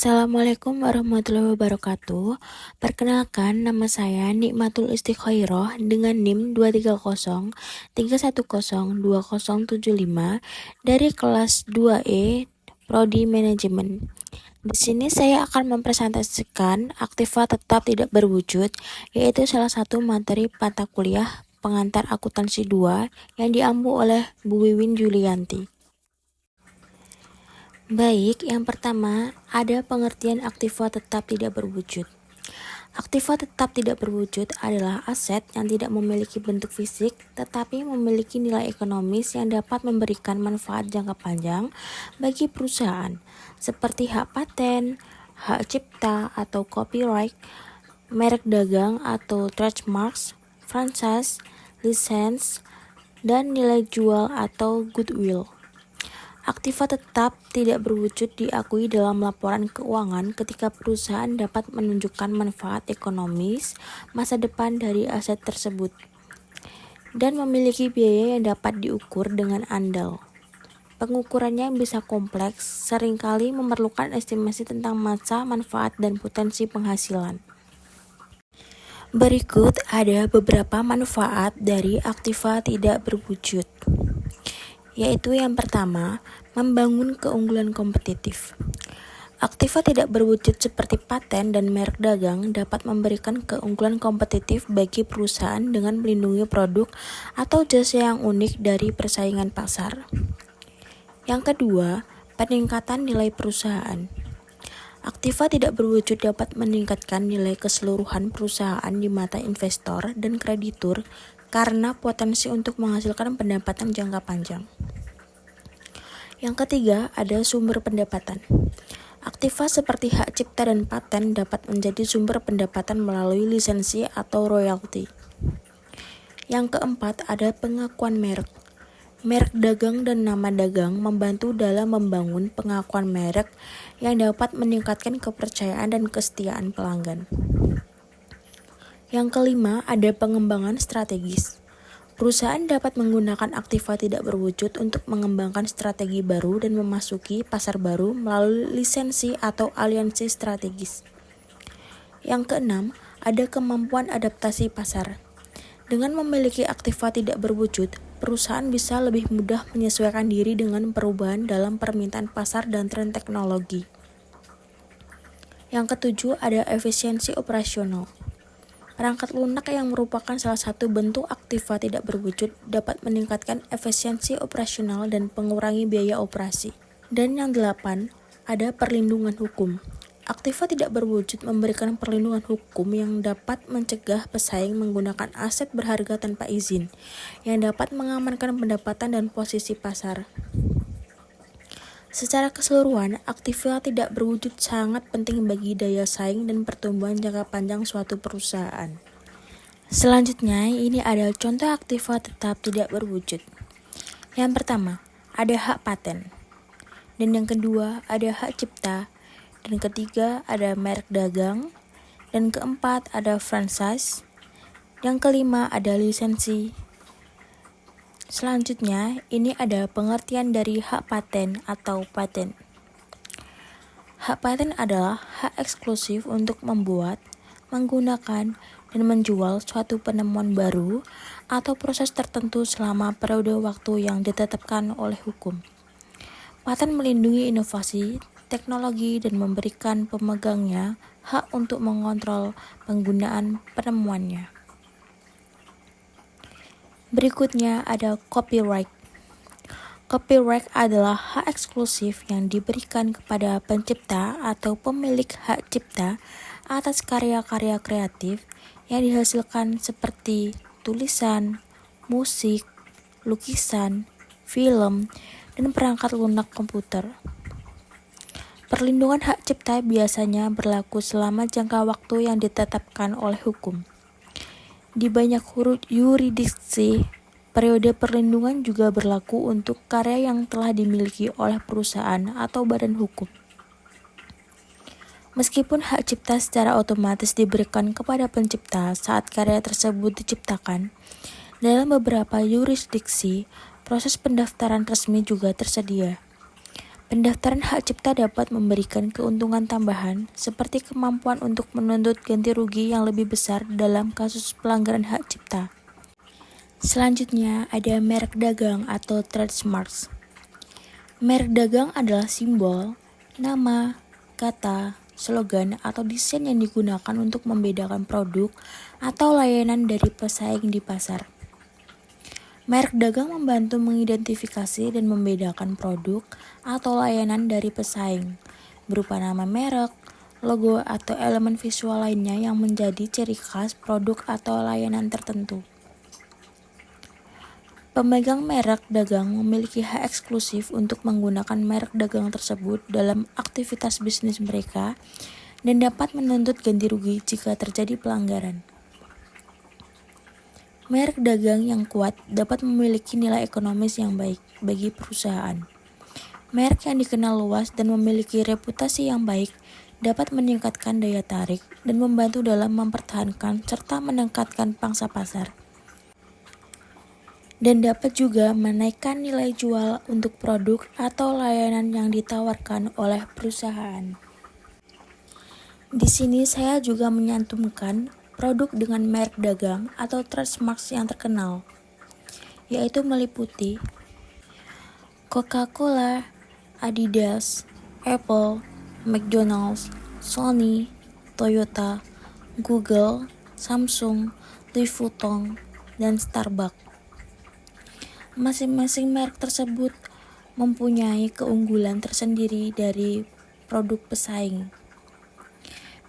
Assalamualaikum warahmatullahi wabarakatuh. Perkenalkan, nama saya Nikmatul Istikhoiroh dengan NIM 23031020075 dari kelas 2E Prodi Manajemen. Di sini saya akan mempresentasikan Aktiva Tetap Tidak Berwujud, yaitu salah satu materi mata kuliah pengantar akuntansi 2 yang diampu oleh Bu Wiwin Julianti. Baik, yang pertama ada pengertian aktiva tetap tidak berwujud. Aktiva tetap tidak berwujud adalah aset yang tidak memiliki bentuk fisik tetapi memiliki nilai ekonomis yang dapat memberikan manfaat jangka panjang bagi perusahaan, seperti hak paten, hak cipta atau copyright, merek dagang atau trademarks, franchise, lisensi, dan nilai jual atau goodwill. Aktiva tetap tidak berwujud diakui dalam laporan keuangan ketika perusahaan dapat menunjukkan manfaat ekonomis masa depan dari aset tersebut dan memiliki biaya yang dapat diukur dengan andal. Pengukurannya bisa kompleks, seringkali memerlukan estimasi tentang masa, manfaat, dan potensi penghasilan. Berikut ada beberapa manfaat dari aktiva tidak berwujud, yaitu yang pertama, membangun keunggulan kompetitif. Aktiva tidak berwujud seperti paten dan merek dagang dapat memberikan keunggulan kompetitif bagi perusahaan dengan melindungi produk atau jasa yang unik dari persaingan pasar. Yang kedua, peningkatan nilai perusahaan. Aktiva tidak berwujud dapat meningkatkan nilai keseluruhan perusahaan di mata investor dan kreditur karena potensi untuk menghasilkan pendapatan jangka panjang. Yang ketiga, ada sumber pendapatan. Aktiva seperti hak cipta dan paten dapat menjadi sumber pendapatan melalui lisensi atau royalti. Yang keempat, ada pengakuan merek. Merek dagang dan nama dagang membantu dalam membangun pengakuan merek yang dapat meningkatkan kepercayaan dan kesetiaan pelanggan. Yang kelima, ada pengembangan strategis. Perusahaan dapat menggunakan aktiva tidak berwujud untuk mengembangkan strategi baru dan memasuki pasar baru melalui lisensi atau aliansi strategis. Yang keenam, ada kemampuan adaptasi pasar. Dengan memiliki aktiva tidak berwujud, perusahaan bisa lebih mudah menyesuaikan diri dengan perubahan dalam permintaan pasar dan tren teknologi. Yang ketujuh, ada efisiensi operasional. Perangkat lunak yang merupakan salah satu bentuk aktiva tidak berwujud dapat meningkatkan efisiensi operasional dan mengurangi biaya operasi. Dan yang delapan, ada perlindungan hukum. Aktiva tidak berwujud memberikan perlindungan hukum yang dapat mencegah pesaing menggunakan aset berharga tanpa izin, yang dapat mengamankan pendapatan dan posisi pasar. Secara keseluruhan, aktiva tidak berwujud sangat penting bagi daya saing dan pertumbuhan jangka panjang suatu perusahaan. Selanjutnya, ini ada contoh aktiva tetap tidak berwujud. Yang pertama, ada hak paten. Dan yang kedua, ada hak cipta. Dan ketiga, ada merek dagang. Dan keempat, ada franchise. Yang kelima, ada lisensi. Selanjutnya, ini ada pengertian dari hak paten atau paten. Hak paten adalah hak eksklusif untuk membuat, menggunakan, dan menjual suatu penemuan baru atau proses tertentu selama periode waktu yang ditetapkan oleh hukum. Paten melindungi inovasi, teknologi, dan memberikan pemegangnya hak untuk mengontrol penggunaan penemuannya. Berikutnya ada copyright. Copyright adalah hak eksklusif yang diberikan kepada pencipta atau pemilik hak cipta atas karya-karya kreatif yang dihasilkan seperti tulisan, musik, lukisan, film, dan perangkat lunak komputer. Perlindungan hak cipta biasanya berlaku selama jangka waktu yang ditetapkan oleh hukum. Di banyak yurisdiksi, periode perlindungan juga berlaku untuk karya yang telah dimiliki oleh perusahaan atau badan hukum. Meskipun hak cipta secara otomatis diberikan kepada pencipta saat karya tersebut diciptakan, dalam beberapa yurisdiksi, proses pendaftaran resmi juga tersedia. Pendaftaran hak cipta dapat memberikan keuntungan tambahan, seperti kemampuan untuk menuntut ganti rugi yang lebih besar dalam kasus pelanggaran hak cipta. Selanjutnya ada merek dagang atau trademarks. Merek dagang adalah simbol, nama, kata, slogan, atau desain yang digunakan untuk membedakan produk atau layanan dari pesaing di pasar. Merek dagang membantu mengidentifikasi dan membedakan produk atau layanan dari pesaing, berupa nama merek, logo, atau elemen visual lainnya yang menjadi ciri khas produk atau layanan tertentu. Pemegang merek dagang memiliki hak eksklusif untuk menggunakan merek dagang tersebut dalam aktivitas bisnis mereka dan dapat menuntut ganti rugi jika terjadi pelanggaran. Merek dagang yang kuat dapat memiliki nilai ekonomis yang baik bagi perusahaan. Merek yang dikenal luas dan memiliki reputasi yang baik dapat meningkatkan daya tarik dan membantu dalam mempertahankan serta meningkatkan pangsa pasar. Dan dapat juga menaikkan nilai jual untuk produk atau layanan yang ditawarkan oleh perusahaan. Di sini saya juga menyantumkan produk dengan merek dagang atau trademarks yang terkenal, yaitu meliputi Coca-Cola, Adidas, Apple, McDonald's, Sony, Toyota, Google, Samsung, Louis Vuitton, dan Starbucks. Masing-masing merek tersebut mempunyai keunggulan tersendiri dari produk pesaing.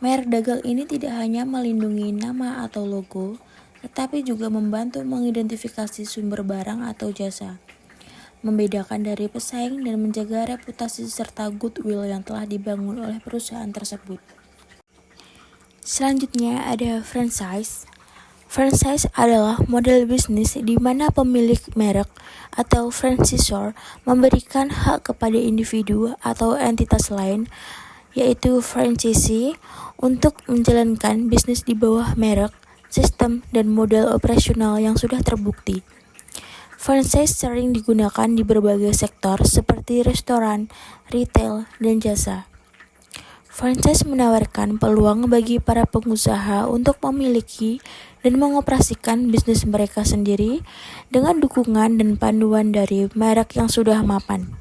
Merek dagang ini tidak hanya melindungi nama atau logo, tetapi juga membantu mengidentifikasi sumber barang atau jasa, membedakan dari pesaing dan menjaga reputasi serta goodwill yang telah dibangun oleh perusahaan tersebut. Selanjutnya ada franchise. Franchise adalah model bisnis di mana pemilik merek atau franchisor memberikan hak kepada individu atau entitas lain, yaitu franchisee, untuk menjalankan bisnis di bawah merek, sistem, dan model operasional yang sudah terbukti. Franchise sering digunakan di berbagai sektor seperti restoran, retail, dan jasa. Franchise menawarkan peluang bagi para pengusaha untuk memiliki dan mengoperasikan bisnis mereka sendiri dengan dukungan dan panduan dari merek yang sudah mapan.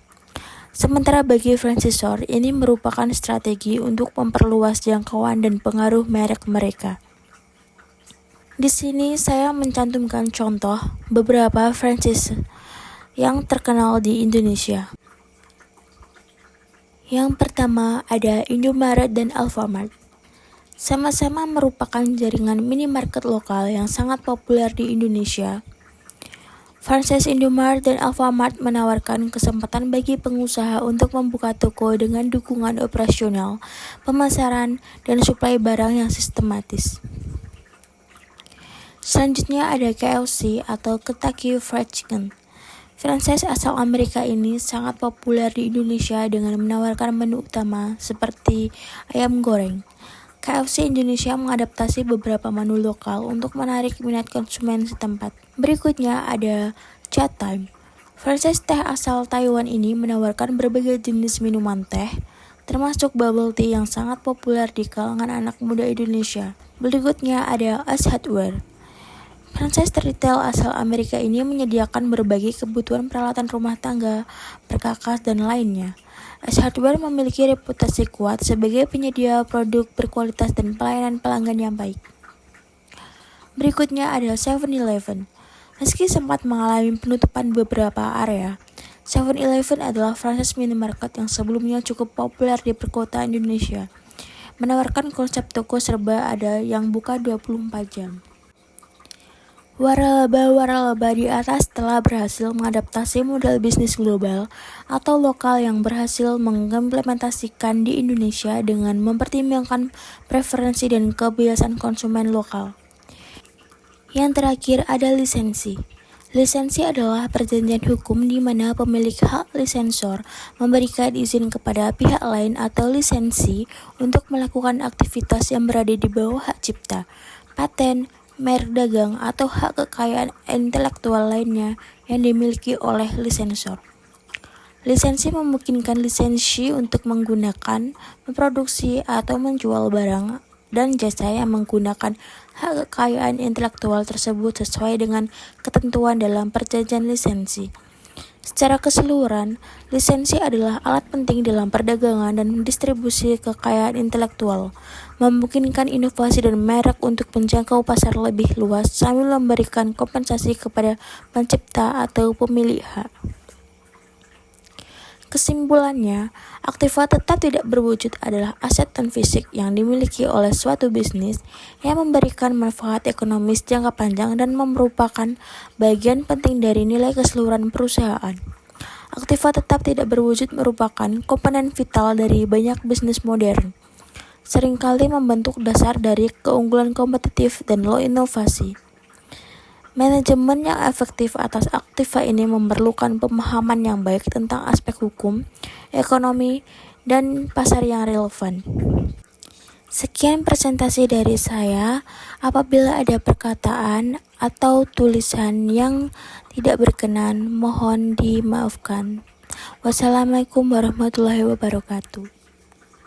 Sementara bagi franchisor, ini merupakan strategi untuk memperluas jangkauan dan pengaruh merek mereka. Di sini saya mencantumkan contoh beberapa franchise yang terkenal di Indonesia. Yang pertama ada Indomaret dan Alfamart. Sama-sama merupakan jaringan minimarket lokal yang sangat populer di Indonesia. Franchise Indomaret dan Alfamart menawarkan kesempatan bagi pengusaha untuk membuka toko dengan dukungan operasional, pemasaran, dan suplai barang yang sistematis. Selanjutnya ada KFC atau Kentucky Fried Chicken. Franchise asal Amerika ini sangat populer di Indonesia dengan menawarkan menu utama seperti ayam goreng. KFC Indonesia mengadaptasi beberapa menu lokal untuk menarik minat konsumen setempat. Berikutnya ada Chat Time. Franchise teh asal Taiwan ini menawarkan berbagai jenis minuman teh, termasuk bubble tea yang sangat populer di kalangan anak muda Indonesia. Berikutnya ada Ace Hardware. Franchise retail asal Amerika ini menyediakan berbagai kebutuhan peralatan rumah tangga, perkakas, dan lainnya. Ace Hardware memiliki reputasi kuat sebagai penyedia produk berkualitas dan pelayanan pelanggan yang baik. Berikutnya ada 7-Eleven. Meski sempat mengalami penutupan beberapa area, 7-Eleven adalah franchise minimarket yang sebelumnya cukup populer di perkotaan Indonesia, menawarkan konsep toko serba ada yang buka 24 jam. Waralaba di atas telah berhasil mengadaptasi model bisnis global atau lokal yang berhasil mengimplementasikan di Indonesia dengan mempertimbangkan preferensi dan kebiasaan konsumen lokal. Yang terakhir ada lisensi. Lisensi adalah perjanjian hukum di mana pemilik hak lisensor memberikan izin kepada pihak lain atau lisensi untuk melakukan aktivitas yang berada di bawah hak cipta, paten, merek dagang, atau hak kekayaan intelektual lainnya yang dimiliki oleh lisensor. Lisensi memungkinkan lisensi untuk menggunakan, memproduksi, atau menjual barang dan jasa yang menggunakan hak kekayaan intelektual tersebut sesuai dengan ketentuan dalam perjanjian lisensi. Secara keseluruhan, lisensi adalah alat penting dalam perdagangan dan distribusi kekayaan intelektual, memungkinkan inovasi dan merek untuk menjangkau pasar lebih luas sambil memberikan kompensasi kepada pencipta atau pemilik hak. Kesimpulannya, aktiva tetap tidak berwujud adalah aset non-fisik yang dimiliki oleh suatu bisnis yang memberikan manfaat ekonomis jangka panjang dan merupakan bagian penting dari nilai keseluruhan perusahaan. Aktiva tetap tidak berwujud merupakan komponen vital dari banyak bisnis modern, seringkali membentuk dasar dari keunggulan kompetitif dan low inovasi. Manajemen yang efektif atas aktiva ini memerlukan pemahaman yang baik tentang aspek hukum, ekonomi, dan pasar yang relevan. Sekian presentasi dari saya. Apabila ada perkataan atau tulisan yang tidak berkenan, mohon dimaafkan. Wassalamualaikum warahmatullahi wabarakatuh.